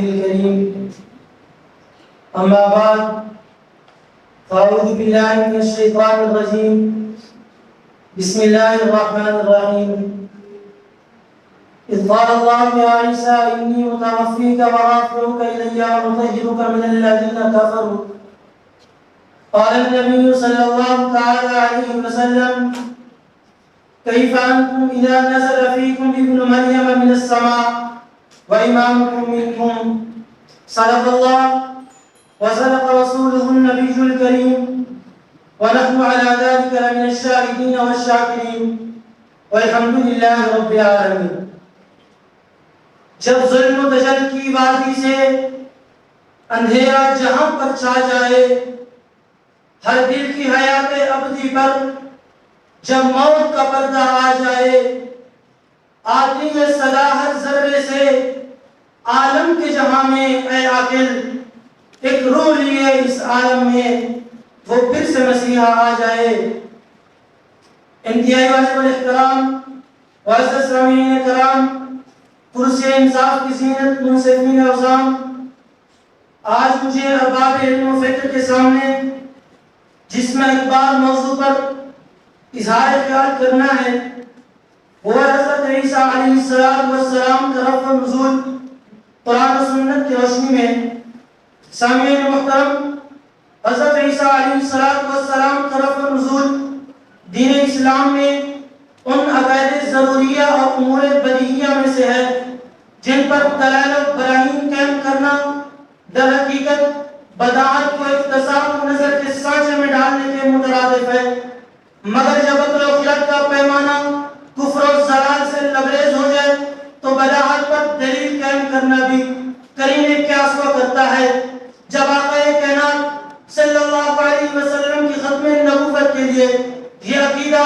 الكريم أما بعد فأعوذ بالله من الشيطان الرجيم بسم الله الرحمن الرحيم إذ قال الله يا عيسى إني متوفيك ورافعك إلي ومطهرك من الذين كفروا قال النبي صلى الله تعالى عليه وسلم كيف أنتم إذا نزل فيكم ابن مريم من السماء وإمامكم منكم صدق الله وصدق رسوله النبي الكريم ونحن على ذلك لمن الشاهدين والشاكرين والحمد لله رب العالمين. جب ظلم و دجل کی وادی سے اندھیرا جہاں پر چھا جائے، ہر دل کی حیات ابدی پر جب موت کا پردہ آ جائے، آدمی میں صدا ہر ذرے سے عالم کے جہاں میں اے عاقل ایک روح لیے اس عالم میں وہ پھر سے مسیحا آ جائے۔ انتہائی واجب الاحترام معزز سامعین کرام، کرسی انصاف کی زینت منصفین عظام، آج مجھے ارباب علم و فکر کے سامنے جس میں اخبار موضوع پر اظہار خیال کرنا ہے وہ حضرت عیسیٰ علیہ السلام کا رفع نزول قرآن و سنت کی روشنی میں۔ سامعین محترم، حضرت عیسیٰ علیہ السلام کا رفع نزول دین اسلام میں ان عقائد ضروریہ اور امور بدیہیہ میں سے ہے جن پر دلائل و براہین قائم کرنا در حقیقت بدعات کو اکتساب نظر کے سانچے میں ڈالنے کے مترادف ہے، مگر جب عقل و خرد کا پیمانہ کفر و ضلال سے لبریز ہو جائے تو بدعات پر دلیل قائم کرنا بھی قرین قیاس کو کرتا ہے۔ جب آقا کائنات صلی اللہ علیہ وسلم کی ختم نبوت کے لیے یہ عقیدہ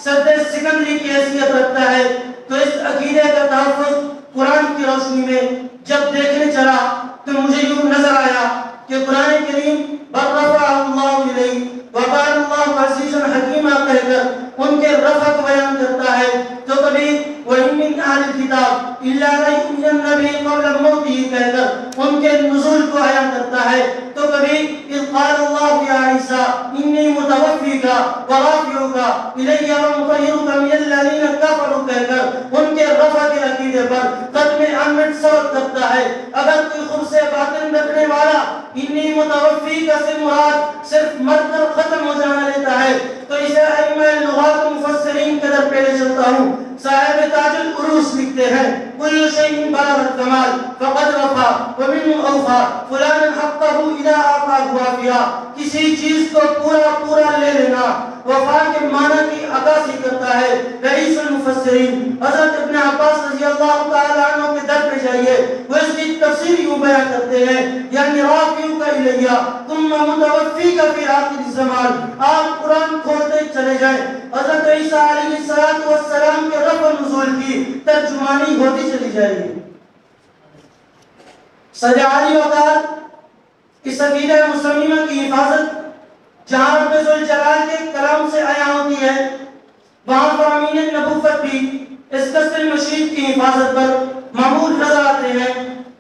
صدر سکندری کی حیثیت رکھتا ہے تو اس عقیدے کا تحفظ قرآن کی روشنی میں جب دیکھنے چلا تو مجھے یوں نظر آیا کہ قرآن کریم بل رفعہ اللہ الیہ وقال اللہ عزیز حکیمہ کہہ کر ان کے رفع کو بیان کرتا ہے، تو کبھی وَإِن مِّنْ أَهْلِ الْكِتَابِ إِلَّا لَيُؤْمِنَنَّ بِهِ قَبْلَ مَوْتِهِ کہہ کر ان کے نزول کو بیان کرتا ہے، تو کبھی اِذْ قَالَ اللَّهُ يَا عِيسَىٰ إِنِّي مُتَوَفِّيكَ وَرَافِعُكَ إِلَيَّ وَمُطَهِّرُكَ مِنَ الَّذِينَ كَفَرُوا کہہ کر ان کے رفع کے عقیدے پر ختم عامد سبق کرتا ہے۔ اگر کوئی خبث باطن رکھنے والا انی متوفیک سے مراد صرف مر کر ختم ہو جانا لیتا ہے تو اسے ائمہ لغات و مفسرین کے در پیش چلتا ہوں۔ صاحب تاج العروس لکھتے ہیں کل شیء بلغ الکمال فقد وفا ومن اوفا فلانا حقہ اذا اعطاه وافیا، کسی چیز کو پورا لے لینا وفا کے معنی کی عکاسی کرتا ہے۔ رئیس المفسرین حضرت ابن عباس رضی اللہ تعالی عنہ کے در پہ جائیے، وہ اس کی تفسیر یوں بیان کرتے ہیں یعنی رافعک الیہ ثم متوفیک فی آخر الزمان۔ آپ قرآن کھولتے چلے جائیں، حضرت عیسیٰ علیہ السلام کے رفع نزول کی ترجمانی ہوتی چلی جائے گی۔ سجاری وقات اس عقیدہ مسلمہ کی حفاظت جہاں رب ذوالجلال کے کلام سے عیاں ہوتی ہے وہاں فرامین نبوت بھی اس قصر مشید کی حفاظت پر معمول نظر آتے ہیں۔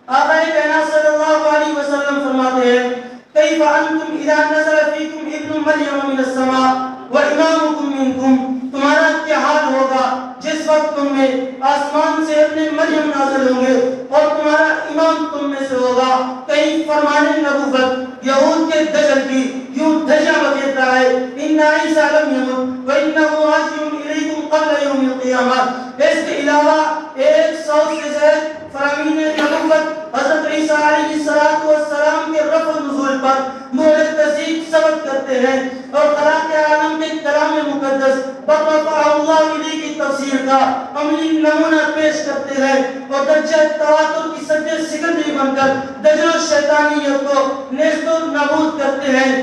آقا کائنات صلی اللہ علیہ وسلم فرماتے ہیں کیف انتم اذا نزل فیکم ابن مریم من السماء وامامکم منکم، تمہارا کیا حال ہوگا جس وقت تم میں آسمان سے ابن مریم نازل ہوں گے اور تمہارا امام تم میں سے ہوگا۔ کئی فرمان نبوت یہود کے دجل کی یوں دھجا بکھیرتا ہے ان عیسیٰ لم یمت وانہ راجع الیکم قبل یوم القیامہ۔ اس کے علاوہ 100 سے زائد فرامین نبوت حضرت عیسیٰ علیہ السلام کے رفع نزول پر مہلت تصدیق ثبت کرتے ہیں اور خلاق عالم کے کلام مقدس بل رفعہ اللہ الیہ کی تفسیر کا عملی نمونہ پیش کرتے ہیں اور درجہ تواتر کی سجدہ سکندری بن کر دجل و شیطانیت کو نیست و نابود کرتے ہیں۔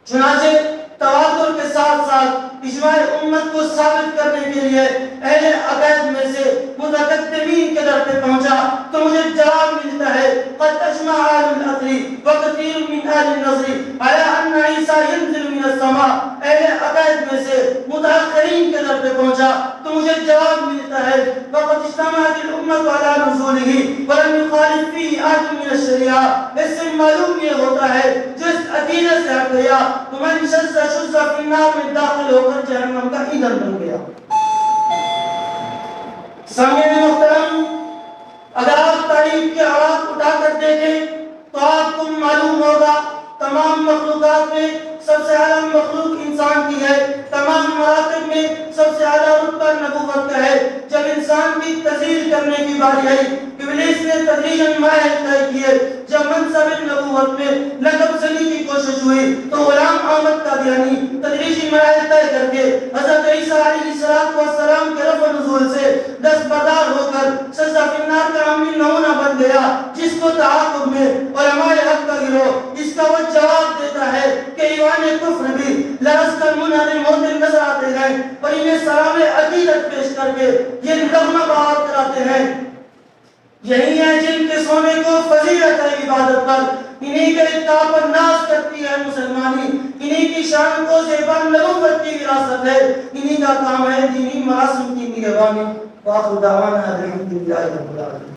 چنانچہ تواتر کے ساتھ ساتھ اجماع امت کو ثابت کرنے کے لیے اہل عقائد میں سے متقدمین کے در پہ پہنچا تو مجھے جواب ملتا ہے قد اجمع اہل العقل وکثیر من اہل النظر علی ان عیسیٰ ینزل من السماء۔ اہل عقائد میں سے متاخرین کے در پہ پہنچا تو مجھے جواب ملتا ہے وقد اجتمعت الامت علی نزولہ ولم ولم يخالف فيه آت من الشریعہ. اس سے معلوم یہ ہوتا ہے جس عقیدے سے ہٹ گیا تو من شذ شذ فی النار میں داخل ہو کر جہنم کا ایندھن بن گیا. سامعین محترم، اگر آپ تاریخ کے اوراق اٹھا کر دیکھیں تو آپ کو معلوم ہوگا تمام مخلوقات میں سب سے اعلیٰ مخلوق انسان کی ہے. تمام مراتب میں سب سے اعلیٰ رتبہ نبوت کا ہے. جب انسان کی تذلیل کرنے کی باری آئی، ابلیس نے تدریجاً مراحل طے کیے. جب منصب نبوت میں لقب زنی کی کوشش ہوئی تو غلام احمد قادیانی تدریجی مراحل طے کر کے حضرت عیسیٰ علیہ السلام کے رفع نزول سے دستبردار ہو کر سزا فی النار کا عملی نمونہ بن گیا، جس کو تعاقب میں علماء حق کا گروہ اس کا وہ جواب دیتا ہے کہ ایوان کفر بھی لرز کر منہدم ہوتے نظر آتے ہیں اور انہیں سلام عقیدت پیش کر کے یہ نغمہ بہار کراتے ہیں. یہی ہے جن کے سونے کو فضیلت ہے عبادت پر، انہی کے اتقاء پر ناز کرتی ہے مسلمانی، انہی کی شان کو زیبان نبوت کی وراثت ہے، انہی کا کام ہے دینی مراسم کی نگہبانی. وآخر دعوانا الحمدللہ رب العالمین.